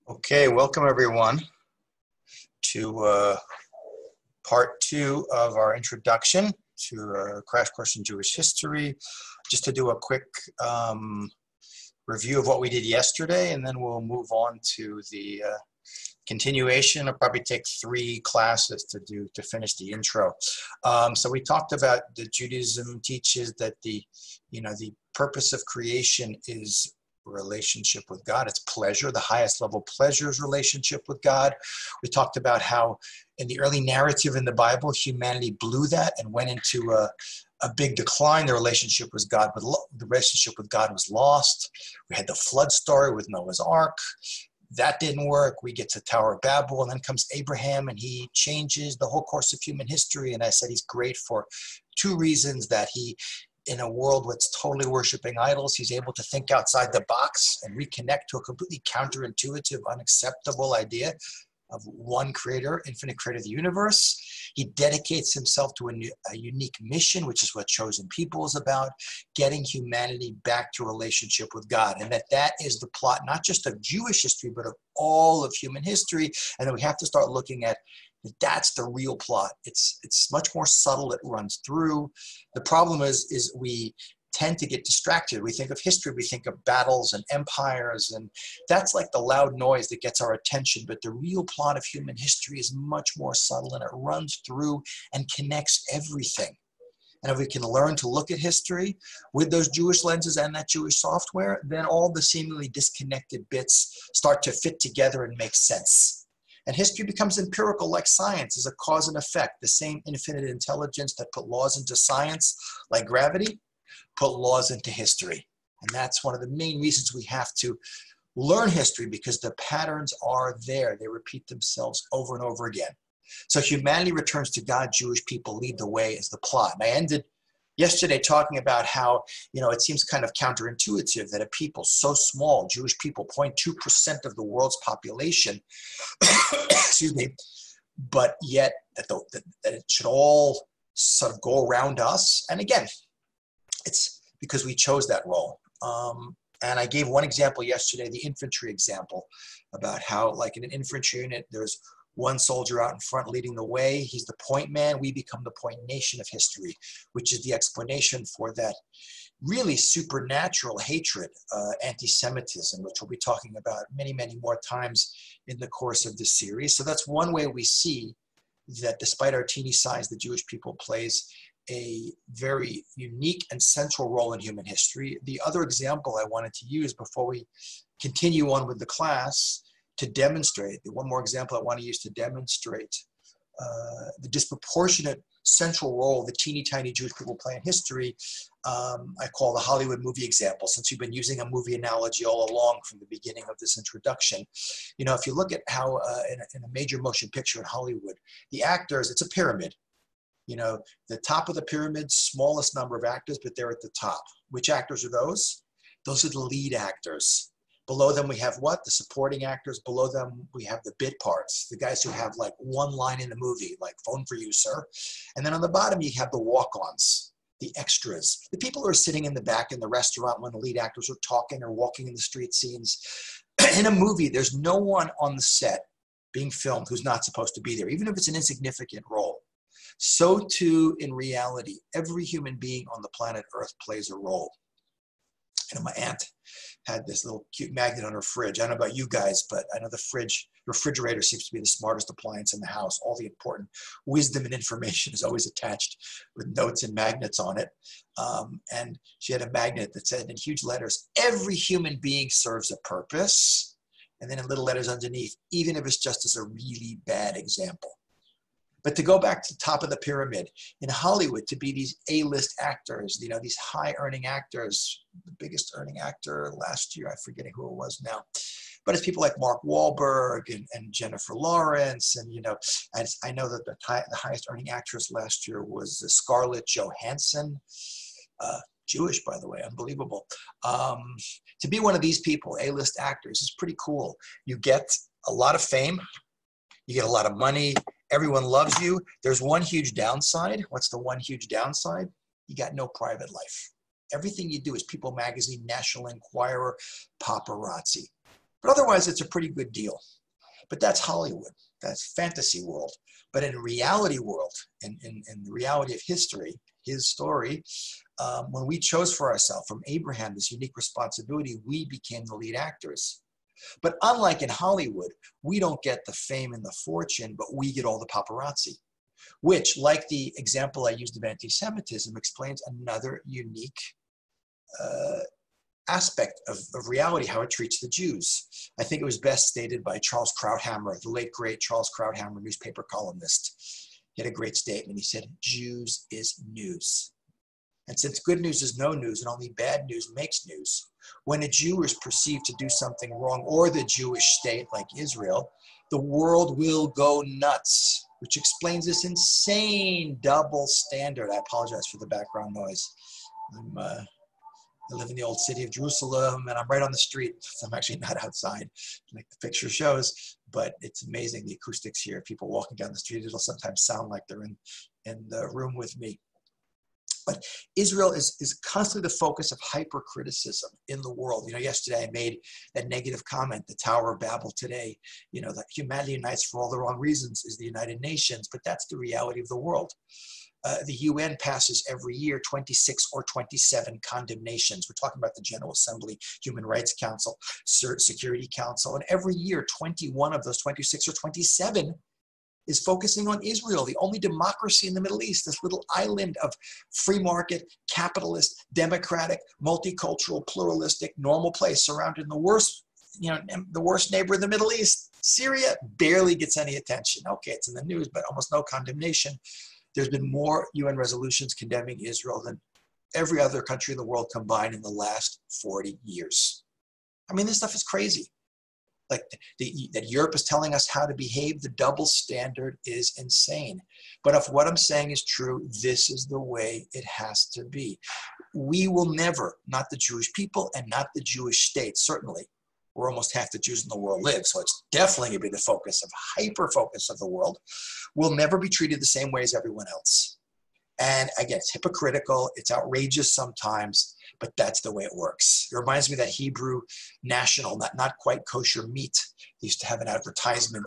Okay, welcome everyone to part 2 of our introduction to Crash Course in Jewish History. Just to do a quick review of what we did yesterday, and then we'll move on to the continuation. It'll probably take 3 classes to finish the intro. So we talked about that Judaism teaches that the purpose of creation is relationship with God. It's pleasure. The highest level pleasure is relationship with God. We talked about how in the early narrative in the Bible, humanity blew that and went into a big decline. The relationship with God was lost. We had the flood story with Noah's Ark. That didn't work. We get to Tower of Babel, and then comes Abraham, and he changes the whole course of human history. And I said he's great for 2 reasons: that he, in a world that's totally worshiping idols, he's able to think outside the box and reconnect to a completely counterintuitive, unacceptable idea of one creator, infinite creator of the universe. He dedicates himself to a unique mission, which is what Chosen People is about, getting humanity back to relationship with God. And that is the plot, not just of Jewish history, but of all of human history. And then we have to start looking at that's the real plot. It's much more subtle. It runs through. The problem is we tend to get distracted. We think of history, we think of battles and empires, and that's like the loud noise that gets our attention. But the real plot of human history is much more subtle, and it runs through and connects everything. And if we can learn to look at history with those Jewish lenses and that Jewish software, then all the seemingly disconnected bits start to fit together and make sense. And history becomes empirical, like science, as a cause and effect. The same infinite intelligence that put laws into science, like gravity, put laws into history. And that's one of the main reasons we have to learn history, because the patterns are there. They repeat themselves over and over again. So humanity returns to God, Jewish people lead the way is the plot. And I ended yesterday talking about how, it seems kind of counterintuitive that a people so small, Jewish people, 0.2% of the world's population, excuse me, but yet that it should all sort of go around us. And again, it's because we chose that role. And I gave one example yesterday, the infantry example, about how, like in an infantry unit, there's one soldier out in front leading the way. He's the point man. We become the point nation of history, which is the explanation for that really supernatural hatred, anti-Semitism, which we'll be talking about many, many more times in the course of this series. So that's one way we see that despite our teeny size, the Jewish people plays a very unique and central role in human history. The other example I wanted to use before we continue on with the class to demonstrate, the one more example I want to use to demonstrate the disproportionate central role the teeny tiny Jewish people play in history, I call the Hollywood movie example, since we've been using a movie analogy all along from the beginning of this introduction. If you look at how in a major motion picture in Hollywood, the actors, it's a pyramid. The top of the pyramid, smallest number of actors, but they're at the top. Which actors are those? Those are the lead actors. Below them, we have what? The supporting actors. Below them, we have the bit parts, the guys who have like one line in the movie, like "Phone for you, sir." And then on the bottom, you have the walk-ons, the extras, the people who are sitting in the back in the restaurant when the lead actors are talking or walking in the street scenes. In a movie, there's no one on the set being filmed who's not supposed to be there, even if it's an insignificant role. So too, in reality, every human being on the planet Earth plays a role. My aunt had this little cute magnet on her fridge. I don't know about you guys, but I know the refrigerator seems to be the smartest appliance in the house. All the important wisdom and information is always attached with notes and magnets on it. And she had a magnet that said in huge letters, "Every human being serves a purpose." And then in little letters underneath, even if it's just as a really bad example. But to go back to the top of the pyramid, in Hollywood, to be these A-list actors, these high-earning actors, the biggest earning actor last year, I'm forgetting who it was now, but it's people like Mark Wahlberg and Jennifer Lawrence, and I know that the highest earning actress last year was Scarlett Johansson, Jewish, by the way, unbelievable. To be one of these people, A-list actors, is pretty cool. You get a lot of fame, you get a lot of money. Everyone loves you. There's one huge downside. What's the one huge downside? You got no private life. Everything you do is People Magazine, National Enquirer, paparazzi. But otherwise, it's a pretty good deal. But that's Hollywood. That's fantasy world. But in reality world, in the reality of history, his story, when we chose for ourselves from Abraham this unique responsibility, we became the lead actors. But unlike in Hollywood, we don't get the fame and the fortune, but we get all the paparazzi, which, like the example I used of anti-Semitism, explains another unique aspect of reality, how it treats the Jews. I think it was best stated by Charles Krauthammer, the late great Charles Krauthammer, newspaper columnist. He had a great statement. He said, Jews is news. And since good news is no news and only bad news makes news, when a Jew is perceived to do something wrong, or the Jewish state like Israel, the world will go nuts, which explains this insane double standard. I apologize for the background noise. I live in the old city of Jerusalem, and I'm right on the street. So I'm actually not outside like the picture shows, but it's amazing, the acoustics here. People walking down the street, it'll sometimes sound like they're in the room with me. But Israel is constantly the focus of hypercriticism in the world. Yesterday I made that negative comment, the Tower of Babel today, that humanity unites for all the wrong reasons is the United Nations, but that's the reality of the world. The UN passes every year 26 or 27 condemnations. We're talking about the General Assembly, Human Rights Council, Security Council, and every year 21 of those 26 or 27 is focusing on Israel, the only democracy in the Middle East, this little island of free market, capitalist, democratic, multicultural, pluralistic, normal place surrounded in the worst neighbor in the Middle East. Syria barely gets any attention. Okay, it's in the news, but almost no condemnation. There's been more UN resolutions condemning Israel than every other country in the world combined in the last 40 years. I mean, this stuff is crazy. Like that Europe is telling us how to behave, the double standard is insane. But if what I'm saying is true, this is the way it has to be. We will never, not the Jewish people and not the Jewish state, certainly, where almost half the Jews in the world live, so it's definitely going to be the focus of hyper-focus of the world, will never be treated the same way as everyone else. And again, it's hypocritical, it's outrageous sometimes, but that's the way it works. It reminds me of that Hebrew national, not quite kosher meat. They used to have an advertisement,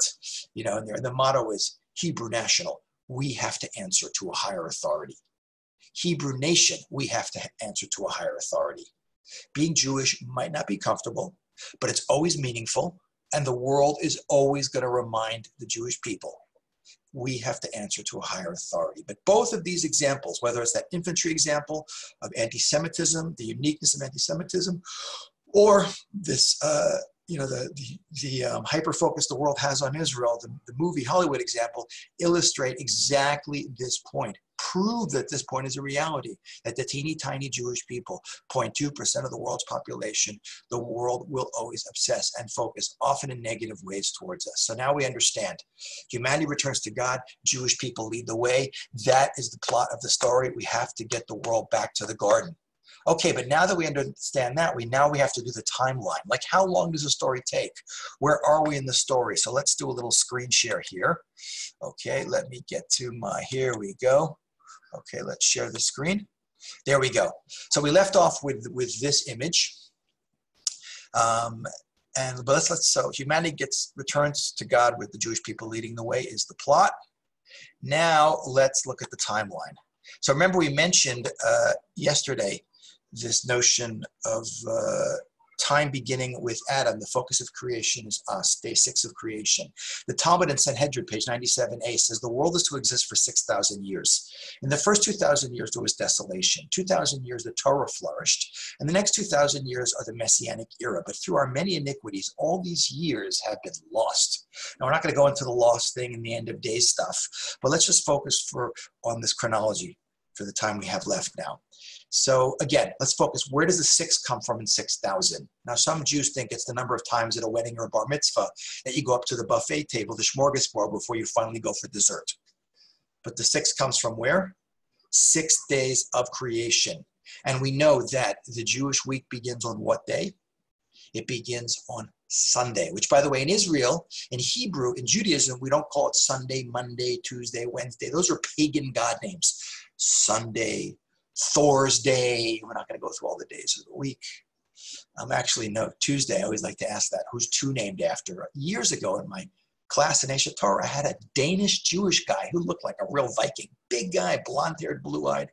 and the motto is Hebrew national. We have to answer to a higher authority. Hebrew nation, we have to answer to a higher authority. Being Jewish might not be comfortable, but it's always meaningful, and the world is always going to remind the Jewish people we have to answer to a higher authority. But both of these examples, whether it's that infantry example of anti-Semitism, the uniqueness of anti-Semitism, or this, the hyper-focus the world has on Israel, the movie Hollywood example, illustrate exactly this point. Prove that this point is a reality, that the teeny tiny Jewish people, 0.2% of the world's population, the world will always obsess and focus, often in negative ways towards us. So now we understand. Humanity returns to God, Jewish people lead the way. That is the plot of the story. We have to get the world back to the garden. Okay, but now that we understand that, we have to do the timeline. Like, how long does a story take? Where are we in the story? So let's do a little screen share here. Okay, let me get to here we go. Okay, let's share the screen. There we go. So we left off with this image. So humanity returns to God with the Jewish people leading the way is the plot. Now let's look at the timeline. So remember we mentioned yesterday this notion of time beginning with Adam. The focus of creation is us, day 6 of creation. The Talmud in Sanhedrin, page 97a, says the world is to exist for 6,000 years. In the first 2,000 years, there was desolation. 2,000 years, the Torah flourished. And the next 2,000 years are the Messianic Era. But through our many iniquities, all these years have been lost. Now, we're not going to go into the lost thing and the end of days stuff, but let's just focus on this chronology for the time we have left now. So again, let's focus. Where does the 6 come from in 6,000? Now, some Jews think it's the number of times at a wedding or a bar mitzvah that you go up to the buffet table, the smorgasbord, before you finally go for dessert. But the 6 comes from where? 6 days of creation. And we know that the Jewish week begins on what day? It begins on Sunday, which, by the way, in Israel, in Hebrew, in Judaism, we don't call it Sunday, Monday, Tuesday, Wednesday. Those are pagan god names. Sunday, Thursday, we're not going to go through all the days of the week. Actually, no, Tuesday, I always like to ask that. Who's two named after? Years ago in my class in Asia Torah, I had a Danish Jewish guy who looked like a real Viking. Big guy, blonde-haired, blue-eyed.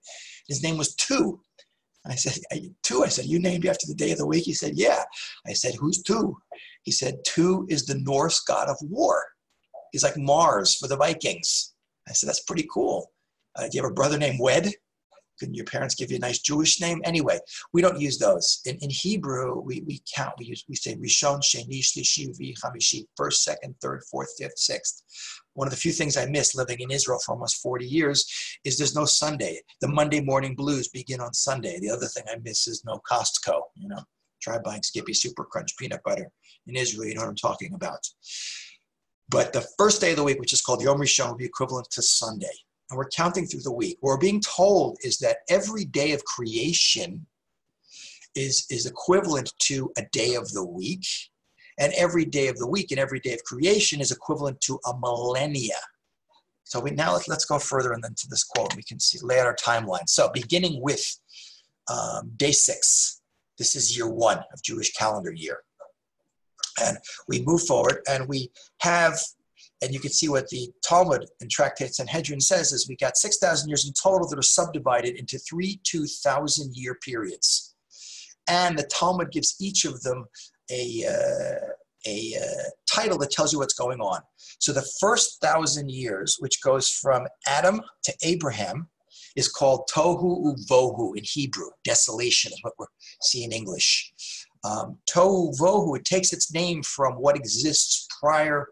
His name was Tu. I said, Tu? I said, you named after the day of the week? He said, yeah. I said, who's Tu? He said, Tu is the Norse god of war. He's like Mars for the Vikings. I said, that's pretty cool. Do you have a brother named Wed? Couldn't your parents give you a nice Jewish name? Anyway, we don't use those. In Hebrew, we count. We say Rishon, Sheni, Shlishi, Revi, Chamishi, first, second, third, fourth, fifth, sixth. One of the few things I miss living in Israel for almost 40 years is there's no Sunday. The Monday morning blues begin on Sunday. The other thing I miss is no Costco. You know, try buying Skippy Super Crunch peanut butter in Israel. You know what I'm talking about. But the first day of the week, which is called Yom Rishon, will be equivalent to Sunday. And we're counting through the week. What we're being told is that every day of creation is equivalent to a day of the week. And every day of the week and every day of creation is equivalent to a millennia. So let's go further and then to this quote. We can lay out our timeline. So beginning with day 6. This is year 1 of Jewish calendar year. And we move forward and we have, and you can see what the Talmud and Tractate Sanhedrin says is we got 6,000 years in total that are subdivided into 3 2,000-year periods. And the Talmud gives each of them a title that tells you what's going on. So the first 1,000 years, which goes from Adam to Abraham, is called Tohu Uvohu in Hebrew. Desolation is what we see in English. Tohu Vohu, it takes its name from what exists prior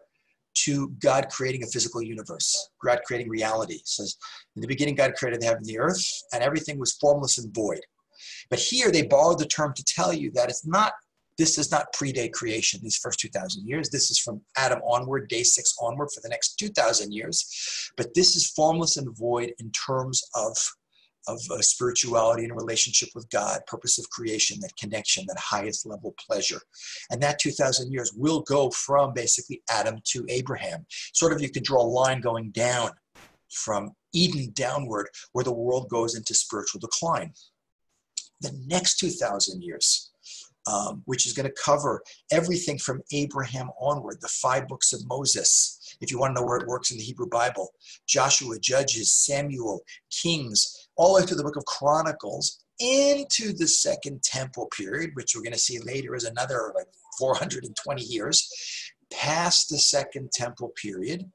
to God creating a physical universe, God creating reality. It says, in the beginning, God created the heaven and the earth, and everything was formless and void. But here they borrowed the term to tell you that this does not predate creation, these first 2,000 years. This is from Adam onward, day 6 onward for the next 2,000 years. But this is formless and void in terms of spirituality and relationship with God, purpose of creation, that connection, that highest level pleasure. And that 2,000 years will go from basically Adam to Abraham. Sort of you could draw a line going down from Eden downward where the world goes into spiritual decline. The next 2,000 years, which is going to cover everything from Abraham onward, the 5 books of Moses. If you want to know where it works in the Hebrew Bible, Joshua, Judges, Samuel, Kings, all the way to the book of Chronicles, into the Second Temple period, which we're going to see later is another like 420 years, past the Second Temple period,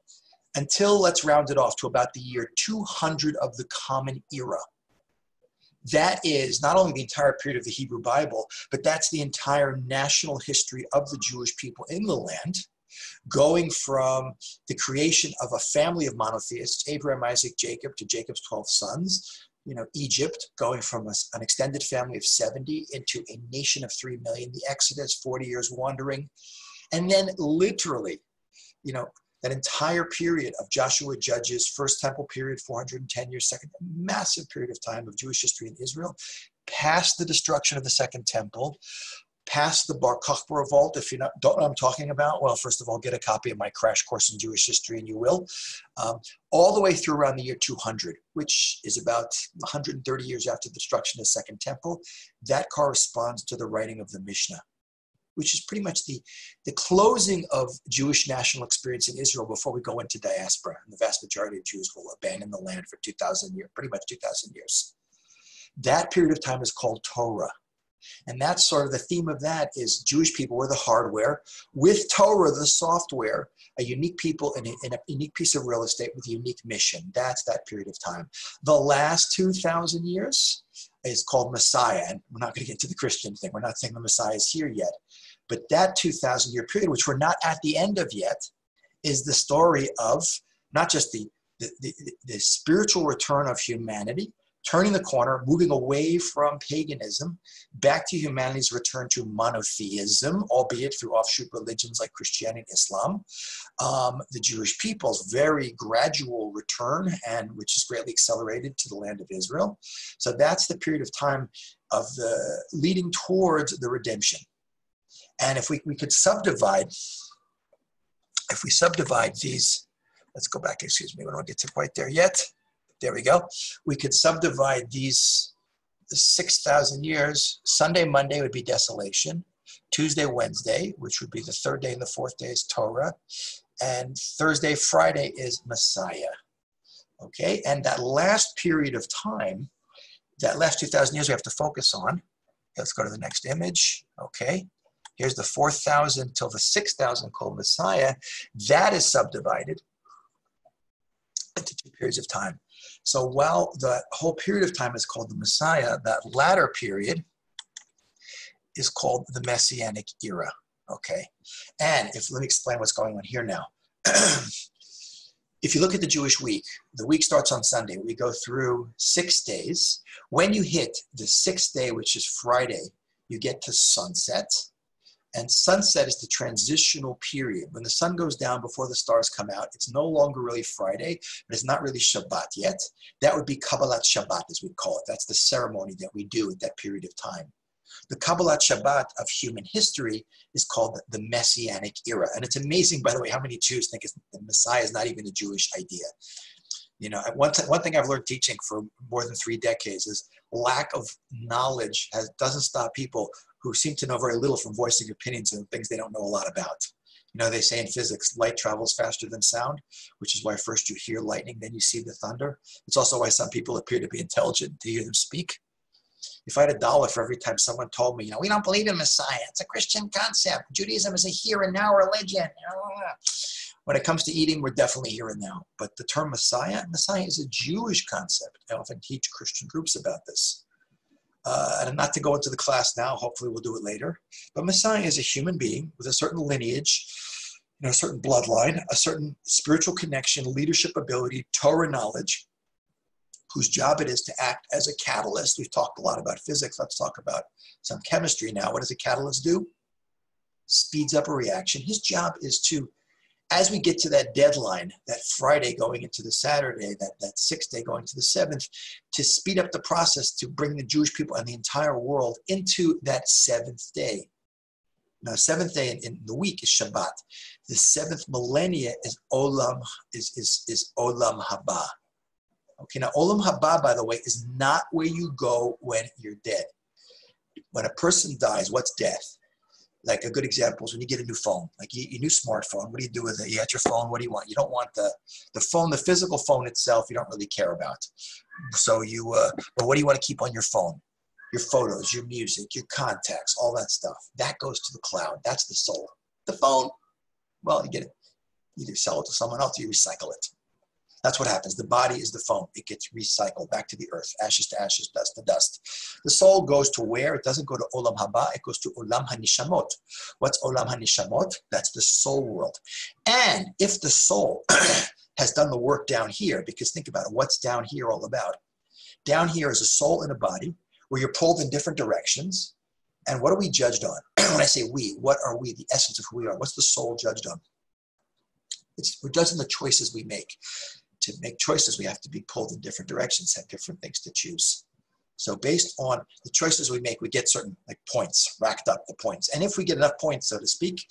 until, let's round it off to about the year 200 of the Common Era. That is not only the entire period of the Hebrew Bible, but that's the entire national history of the Jewish people in the land, going from the creation of a family of monotheists, Abraham, Isaac, Jacob, to Jacob's 12 sons, Egypt, going from an extended family of 70 into a nation of 3 million, the Exodus, 40 years wandering, and then literally, that entire period of Joshua, Judges, First Temple period, 410 years, second, massive period of time of Jewish history in Israel, past the destruction of the Second Temple, past the Bar Kokhba revolt. If you don't know what I'm talking about, well, first of all, get a copy of my crash course in Jewish history, and you will. All the way through around the year 200, which is about 130 years after the destruction of the Second Temple. That corresponds to the writing of the Mishnah, which is pretty much the closing of Jewish national experience in Israel before we go into diaspora. And the vast majority of Jews will abandon the land for 2,000 years, pretty much 2,000 years. That period of time is called Torah. And that's sort of the theme of that is Jewish people were the hardware, with Torah, the software, a unique people in a unique piece of real estate with a unique mission. That's that period of time. The last 2,000 years is called Messiah. And we're not going to get to the Christian thing. We're not saying the Messiah is here yet. But that 2,000-year period, which we're not at the end of yet, is the story of not just the spiritual return of humanity, turning the corner, moving away from paganism, back to humanity's return to monotheism, albeit through offshoot religions like Christianity and Islam. The Jewish people's very gradual return, and which is greatly accelerated to the land of Israel. So that's the period of time of the leading towards the redemption. And if we could subdivide, these, let's go back, excuse me, we don't get to quite there yet. There we go. We could subdivide these 6,000 years, Sunday, Monday would be desolation. Tuesday, Wednesday, which would be the third day and the fourth day is Torah. And Thursday, Friday is Messiah. Okay, and that last period of time, that last 2,000 years we have to focus on. Let's go to the next image. Okay, here's the 4,000 till the 6,000 called Messiah. That is subdivided into 2 periods of time. So while the whole period of time is called the Messiah, that latter period is called the Messianic Era. Okay, and let me explain what's going on here now. If you look at the Jewish week, the week starts on Sunday. We go through 6 days. When you hit the 6th day, which is Friday, you get to sunset. And sunset is the transitional period. When the sun goes down before the stars come out, it's no longer really Friday, but it's not really Shabbat yet. That would be Kabbalat Shabbat, as we call it. That's the ceremony that we do at that period of time. The Kabbalat Shabbat of human history is called the Messianic Era. And it's amazing, by the way, how many Jews think the Messiah is not even a Jewish idea. You know, one thing I've learned teaching for more than 3 decades is lack of knowledge doesn't stop people who seem to know very little from voicing opinions on things they don't know a lot about. You know, they say in physics, light travels faster than sound, which is why first you hear lightning, then you see the thunder. It's also why some people appear to be intelligent to hear them speak. If I had $1 for every time someone told me, you know, we don't believe in Messiah, it's a Christian concept. Judaism is a here and now religion. When it comes to eating, we're definitely here and now. But the term Messiah is a Jewish concept. I often teach Christian groups about this. And not to go into the class now, hopefully we'll do it later. But Messiah is a human being with a certain lineage, you know, a certain bloodline, a certain spiritual connection, leadership ability, Torah knowledge, whose job it is to act as a catalyst. We've talked a lot about physics. Let's talk about some chemistry now. What does a catalyst do? Speeds up a reaction. His job is to, as we get to that deadline, that Friday going into the Saturday, that 6th day going to the 7th, to speed up the process to bring the Jewish people and the entire world into that 7th day. Now, 7th day in the week is Shabbat. The 7th millennia is Olam Haba. Okay, now Olam Haba, by the way, is not where you go when you're dead. When a person dies, what's death? Like a good example is when you get a new phone, like your new smartphone. What do you do with it? You got your phone. What do you want? You don't want the phone, the physical phone itself. You don't really care about. So but what do you want to keep on your phone? Your photos, your music, your contacts, all that stuff. That goes to the cloud. That's the soul. The phone, well, you get it. You either sell it to someone else or you recycle it. That's what happens. The body is the phone. It gets recycled back to the earth, ashes to ashes, dust to dust. The soul goes to where? It doesn't go to Olam Haba. It goes to Olam HaNishamot. What's Olam HaNishamot? That's the soul world. And if the soul has done the work down here, because think about it, what's down here all about? Down here is a soul and a body where you're pulled in different directions. And what are we judged on? When I say we, what are we? The essence of who we are. What's the soul judged on? We're judged on the choices we make. To make choices, we have to be pulled in different directions, have different things to choose. So based on the choices we make, we get certain like points, racked up the points. And if we get enough points, so to speak,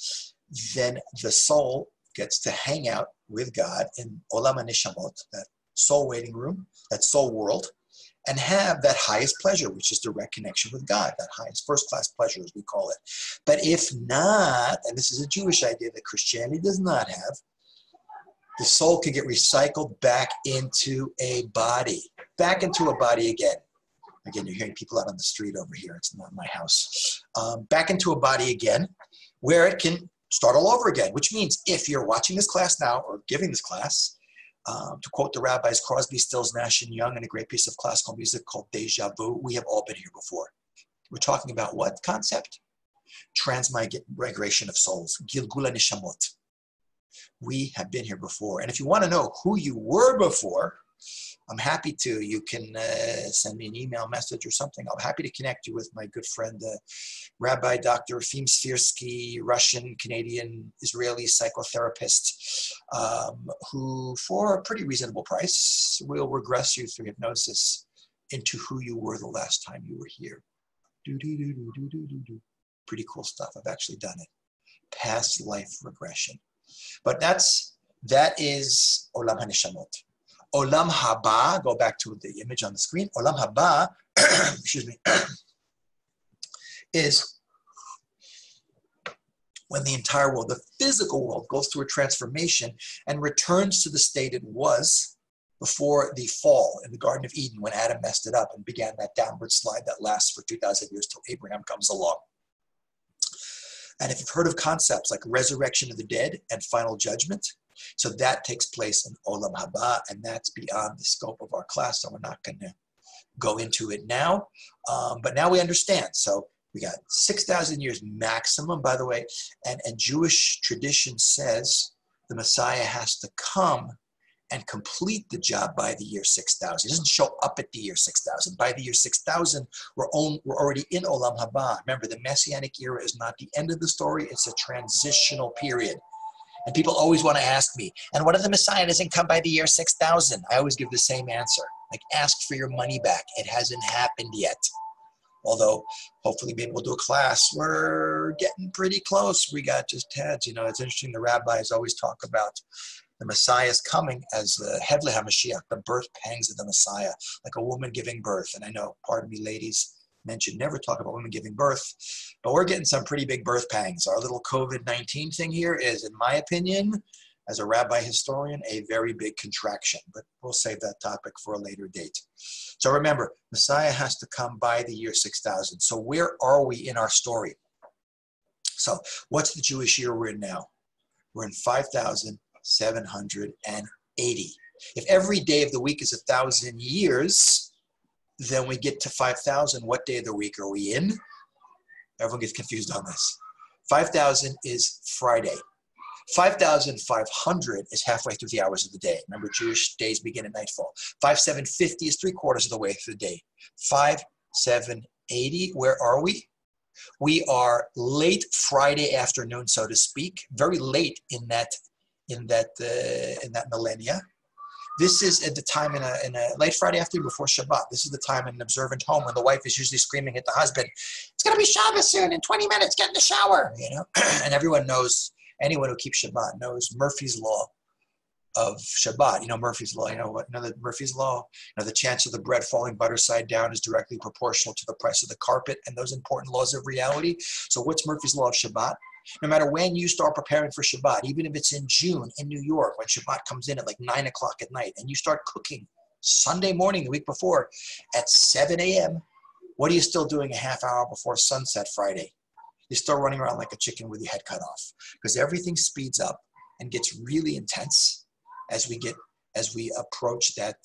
then the soul gets to hang out with God in Olam HaNishamot, that soul waiting room, that soul world, and have that highest pleasure, which is direct connection with God, that highest first-class pleasure, as we call it. But if not, and this is a Jewish idea that Christianity does not have, the soul can get recycled back into a body, back into a body again. Again, you're hearing people out on the street over here. It's not my house. Back into a body again, where it can start all over again, which means if you're watching this class now or giving this class, to quote the rabbis Crosby, Stills, Nash, and Young in a great piece of classical music called Deja Vu, we have all been here before. We're talking about what concept? Transmigration of souls, Gilgula Nishamot. We have been here before. And if you want to know who you were before, I'm happy to. You can send me an email message or something. I'm happy to connect you with my good friend, Rabbi Dr. Efim Sfirsky, Russian, Canadian, Israeli psychotherapist, who, for a pretty reasonable price, will regress you through hypnosis into who you were the last time you were here. Pretty cool stuff. I've actually done it. Past life regression. But that is Olam HaNishamot. Olam haba, go back to the image on the screen. Olam haba, excuse me, is when the entire world, the physical world, goes through a transformation and returns to the state it was before the fall in the Garden of Eden, when Adam messed it up and began that downward slide that lasts for 2,000 years till Abraham comes along. And if you've heard of concepts like resurrection of the dead and final judgment, so that takes place in Olam Haba, and that's beyond the scope of our class, so we're not going to go into it now. But now we understand. So we got 6,000 years maximum, by the way, and Jewish tradition says the Messiah has to come and complete the job by the year 6,000. He doesn't show up at the year 6,000. By the year 6,000, we're already in Olam Haba. Remember, the Messianic Era is not the end of the story. It's a transitional period. And people always want to ask me, and what if the Messiah doesn't come by the year 6,000? I always give the same answer. Like, ask for your money back. It hasn't happened yet. Although, hopefully maybe we'll do a class. We're getting pretty close. We got just heads. You know, it's interesting. The rabbis always talk about the Messiah is coming as the Hevle HaMashiach, the birth pangs of the Messiah, like a woman giving birth. And I know, pardon me, ladies, mentioned never talk about women giving birth, but we're getting some pretty big birth pangs. Our little COVID-19 thing here is, in my opinion, as a rabbi historian, a very big contraction. But we'll save that topic for a later date. So remember, Messiah has to come by the year 6,000. So where are we in our story? So what's the Jewish year we're in now? We're in 5,780. If every day of the week is 1,000 years, then we get to 5,000. What day of the week are we in? Everyone gets confused on this. 5,000 is Friday. 5,500 is halfway through the hours of the day. Remember, Jewish days begin at nightfall. 5,750 is 3/4 of the way through the day. 5,780, where are we? We are late Friday afternoon, so to speak, very late in that millennia. This is at the time in a late Friday afternoon before Shabbat. This is the time in an observant home when the wife is usually screaming at the husband, "It's going to be Shabbos soon. In 20 minutes, get in the shower." You know, and everyone knows. Anyone who keeps Shabbat knows Murphy's Law of Shabbat. You know Murphy's Law. You know what? You know the Murphy's Law. You know the chance of the bread falling butter side down is directly proportional to the price of the carpet, and those important laws of reality. So what's Murphy's Law of Shabbat? No matter when you start preparing for Shabbat, even if it's in June in New York, when Shabbat comes in at like 9 o'clock at night, and you start cooking Sunday morning the week before at 7 a.m., what are you still doing a half hour before sunset Friday? You're still running around like a chicken with your head cut off, because everything speeds up and gets really intense as we approach that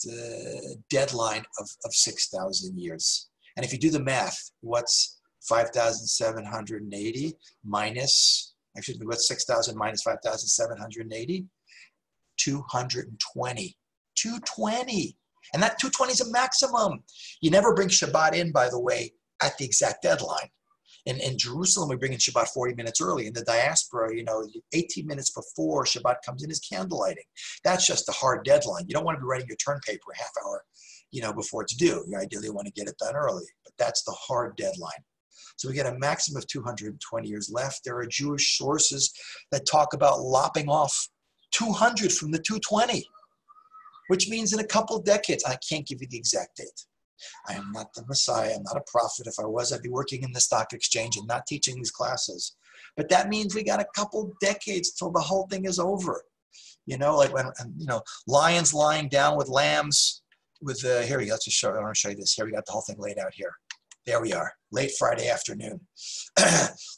deadline of 6,000 years. And if you do the math, what's 5,780 minus, excuse me, what's 6,000 minus 5,780? 220. 220. And that 220 is a maximum. You never bring Shabbat in, by the way, at the exact deadline. In Jerusalem, we bring in Shabbat 40 minutes early. In the diaspora, 18 minutes before Shabbat comes in is candle lighting. That's just a hard deadline. You don't want to be writing your turn paper a half hour, before it's due. You ideally want to get it done early, but that's the hard deadline. So we get a maximum of 220 years left. There are Jewish sources that talk about lopping off 200 from the 220, which means in a couple of decades, I can't give you the exact date. I am not the Messiah. I'm not a prophet. If I was, I'd be working in the stock exchange and not teaching these classes. But that means we got a couple decades till the whole thing is over. Like when, lions lying down with lambs with, here we go. Let's just show, I want to show you this. Here we got the whole thing laid out here. There we are, late Friday afternoon.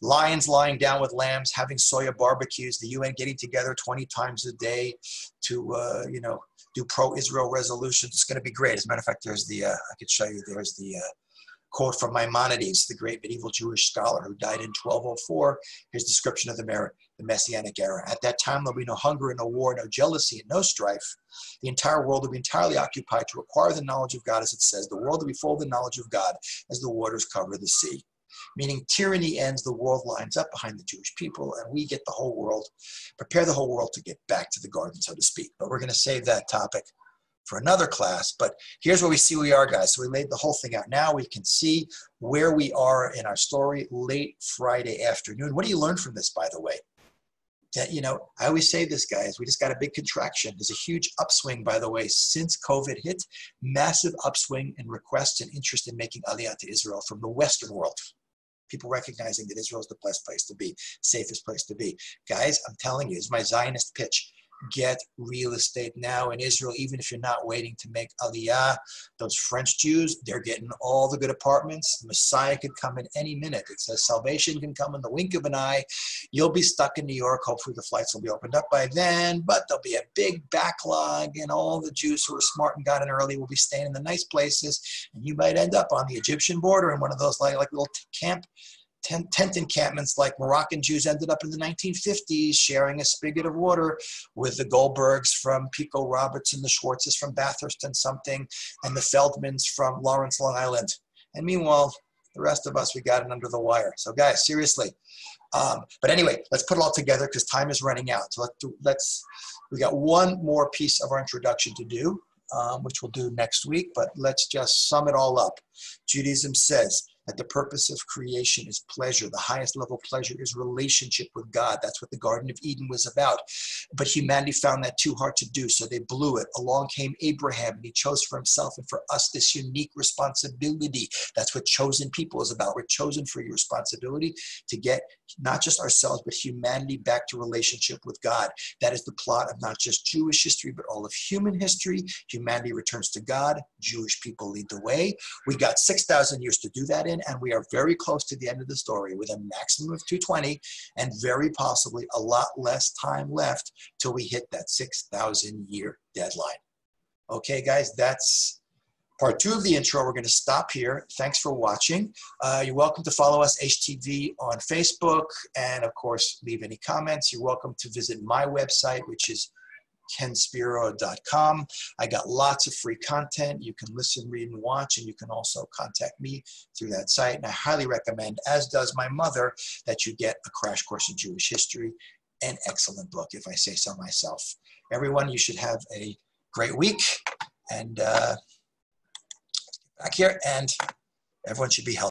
Lions lying down with lambs, having soya barbecues, the UN getting together 20 times a day to, do pro-Israel resolutions. It's going to be great. As a matter of fact, there's I could show you, there's the quote from Maimonides, the great medieval Jewish scholar who died in 1204, his description of the Messianic Era. At that time, there'll be no hunger and no war, no jealousy and no strife. The entire world will be entirely occupied to acquire the knowledge of God, as it says. The world will be full of the knowledge of God as the waters cover the sea. Meaning tyranny ends, the world lines up behind the Jewish people, and we get the whole world, prepare the whole world to get back to the garden, so to speak. But we're going to save that topic for another class. But here's where we see we are, guys. So we laid the whole thing out. Now we can see where we are in our story late Friday afternoon. What do you learn from this, by the way? that, you know, I always say this, guys, we just got a big contraction. There's a huge upswing, by the way, since COVID hit, massive upswing in requests and interest in making Aliyah to Israel from the Western world. People recognizing that Israel is the best place to be, safest place to be. Guys, I'm telling you, it's my Zionist pitch. Get real estate now in Israel, even if you're not waiting to make Aliyah. Those French Jews, they're getting all the good apartments. The Messiah could come in any minute. It says salvation can come in the wink of an eye. You'll be stuck in New York. Hopefully the flights will be opened up by then, but there'll be a big backlog, and all the Jews who are smart and got in early will be staying in the nice places, and you might end up on the Egyptian border in one of those like little tent encampments like Moroccan Jews ended up in the 1950s, sharing a spigot of water with the Goldbergs from Pico Roberts and the Schwartzes from Bathurst and something, and the Feldmans from Lawrence, Long Island. And meanwhile, the rest of us, we got it under the wire. So guys, seriously. But anyway, let's put it all together because time is running out. So we got one more piece of our introduction to do, which we'll do next week, but let's just sum it all up. Judaism says that the purpose of creation is pleasure. The highest level pleasure is relationship with God. That's what the Garden of Eden was about. But humanity found that too hard to do, so they blew it. Along came Abraham, and he chose for himself and for us this unique responsibility. That's what chosen people is about. We're chosen for your responsibility to get not just ourselves, but humanity back to relationship with God. That is the plot of not just Jewish history, but all of human history. Humanity returns to God. Jewish people lead the way. We got 6,000 years to do that in, and we are very close to the end of the story with a maximum of 220 and very possibly a lot less time left till we hit that 6,000 year deadline. Okay, guys, that's part 2 of the intro. We're going to stop here. Thanks for watching. You're welcome to follow us, HTV, on Facebook, and of course, leave any comments. You're welcome to visit my website, which is kenspiro.com. I got lots of free content. You can listen, read, and watch, and you can also contact me through that site. And I highly recommend, as does my mother, that you get a crash course in Jewish history. An excellent book, if I say so myself. Everyone, you should have a great week. And back here, and everyone should be healthy.